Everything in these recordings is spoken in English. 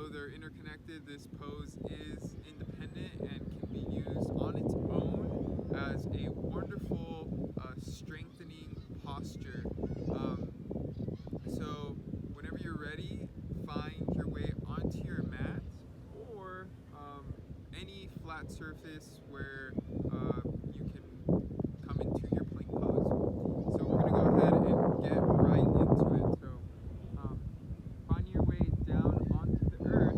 though they're interconnected, this pose is independent and can be used on its own as a wonderful strengthening posture. So whenever you're ready, find your way onto your mat or any flat surface where you can come into your plank pose. So we're going to go ahead and get right into it. So find your way down onto the earth.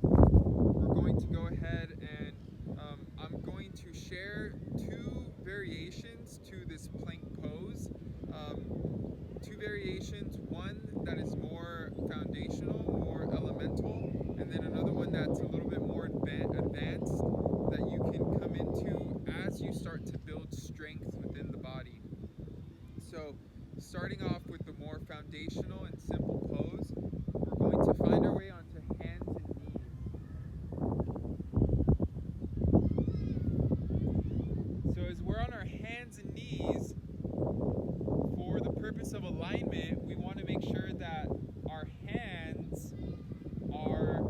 We're going to go ahead and I'm going to share two variations to this plank pose. Two variations, one that is more foundational, more elemental, and then another one that's a little bit more advanced that you can come into as you start to build strength within the body. So starting off with the more foundational and simple pose, we're going to find our way onto hands and knees. So as we're on our hands and knees, for the purpose of alignment, we want to make sure that our hands are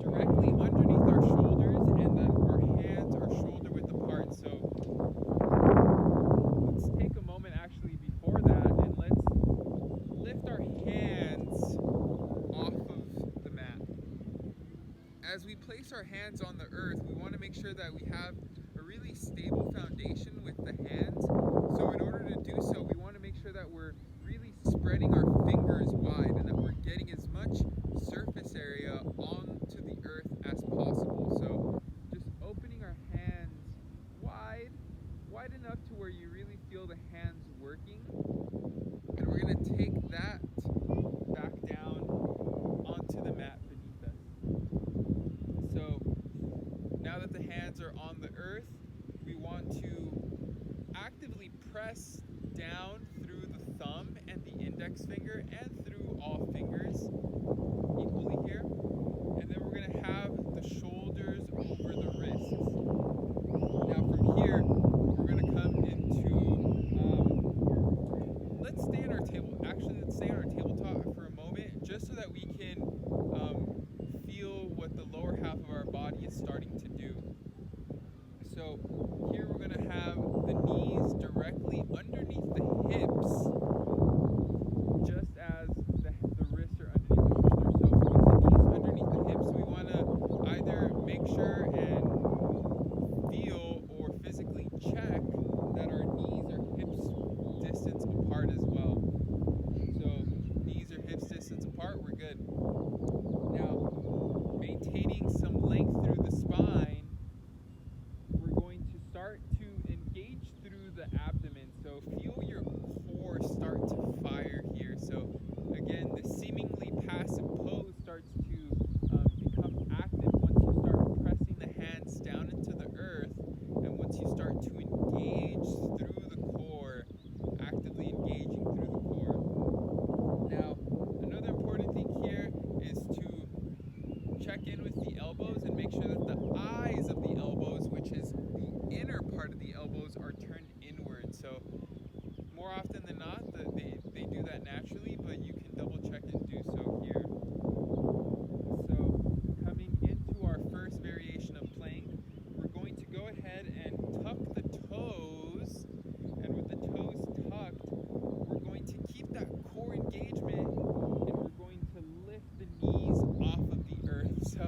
directly underneath our shoulders and that our hands are shoulder width apart. So let's take a moment actually before that and let's lift our hands off of the mat. As we place our hands on the earth, we want to make sure that we have a really stable foundation with the hands. So in order to do so, we want to make sure that we're really spreading our fingers wide and that we're getting as much surface area onto the earth as possible. So just opening our hands wide enough to where you really feel the hands working. And we're going to take that back down onto the mat beneath us. So now that the hands are on the earth, we want to actively press down through the thumb and the index finger and through all fingers equally here. And then we're going to have the shoulders over the wrists. Now from here, we're going to come into, let's stay on our tabletop for a moment, just so that we can feel what the lower half of our body is starting to do. So here we're going to have the knees directly underneath the hips, just as the wrists are underneath the shoulders. So with the knees underneath the hips, we want to either make sure and feel or physically check that our knees are hips distance apart as well. So knees are hips distance apart, we're good. Now, maintaining some length through the spine, we're going to start to engage through the abdomen. So feel your core start to fire here. So again, the seemingly passive pose starts to become active once you start pressing the hands down into the earth and once you start to engage through the core, actively engaging through the core. Now, another important thing here is to check in with the elbows and make sure that the eyes of the elbows, which is the inner part of the elbows, are turned inward. So more often than not, they do that naturally, but you can double check and do so here. So coming into our first variation of plank, we're going to go ahead and tuck the toes, and with the toes tucked, we're going to keep that core engagement and we're going to lift the knees off of the earth. So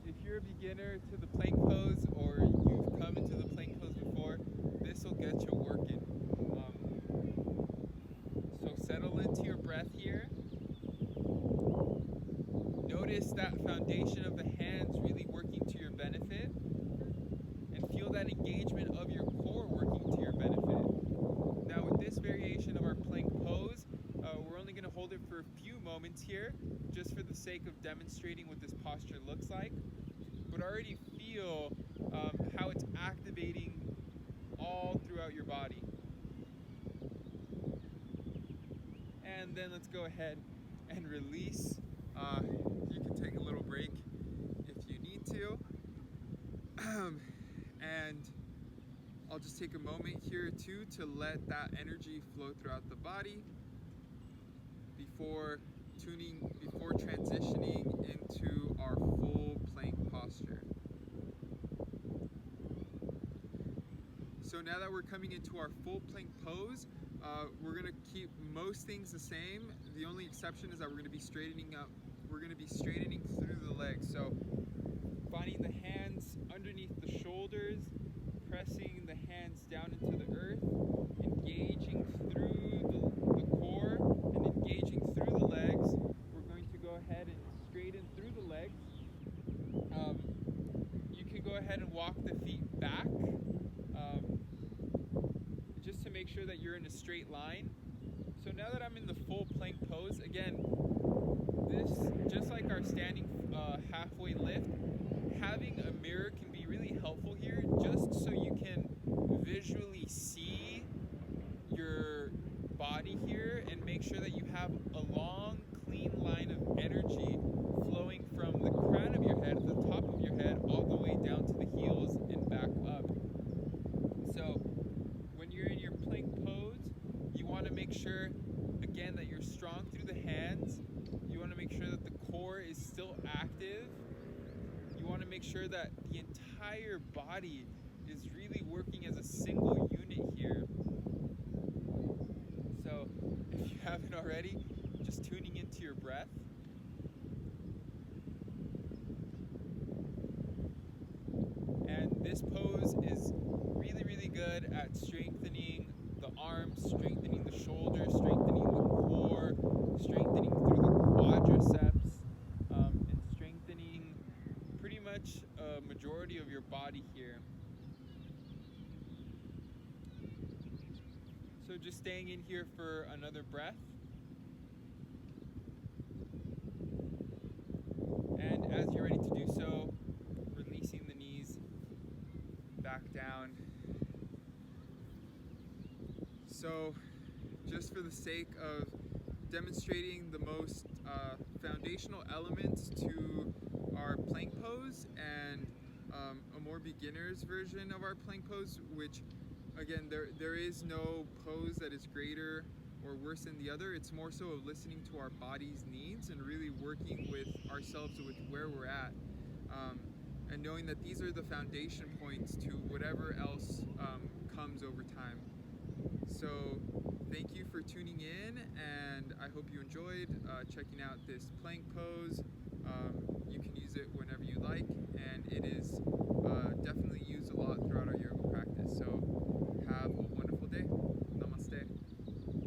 if you're a beginner to the plank pose or you've come into the plank pose before, this will get you working. So settle into your breath here. Notice that foundation of the hands really working to your benefit, and feel that engagement of your core working to your benefit. Now with this variation of our plank pose, we're only going to hold it for a few moments here, just for the sake of demonstrating what this posture looks like. But already feel how it's activating all throughout your body. And then let's go ahead and release. You can take a little break if you need to. And I'll just take a moment here too to let that energy flow throughout the body. before transitioning into our full plank posture. So now that we're coming into our full plank pose, we're going to keep most things the same. The only exception is that we're going to be straightening up. We're going to be straightening through the legs. So finding the hands underneath the shoulders, pressing the hands down into the earth, engaging through the core and engaging through the legs. We're going to go ahead and straighten through the legs. You can go ahead and walk the feet back just to make sure that you're in a straight line. So now that I'm in the full plank pose, again, this, just like our standing halfway lift, having a mirror can be really helpful here, just so you can visually see your body here and make sure that you have a long, clean line of energy flowing from the crown of your head, the top of your head, all the way down to the heels and back up. So when you're in your plank pose, you want to make sure, again, that you're strong through the hands. You want to make sure that the core is still active. You want to make sure that the entire body is really working as a single unit here. So if you haven't already, just tuning into your breath. And this pose is really, really good at strengthening the arms, strengthening the shoulders, strengthening the core, strengthening through the quadriceps, and strengthening pretty much a majority of your body here. So just staying in here for another breath. And as you're ready to do so, releasing the knees back down. So just for the sake of demonstrating the most foundational elements to our plank pose and a more beginner's version of our plank pose, which again, there is no pose that is greater or worse than the other. It's more so of listening to our body's needs and really working with ourselves with where we're at, and knowing that these are the foundation points to whatever else comes over time. So thank you for tuning in, and I hope you enjoyed checking out this plank pose. You can use it whenever you like, and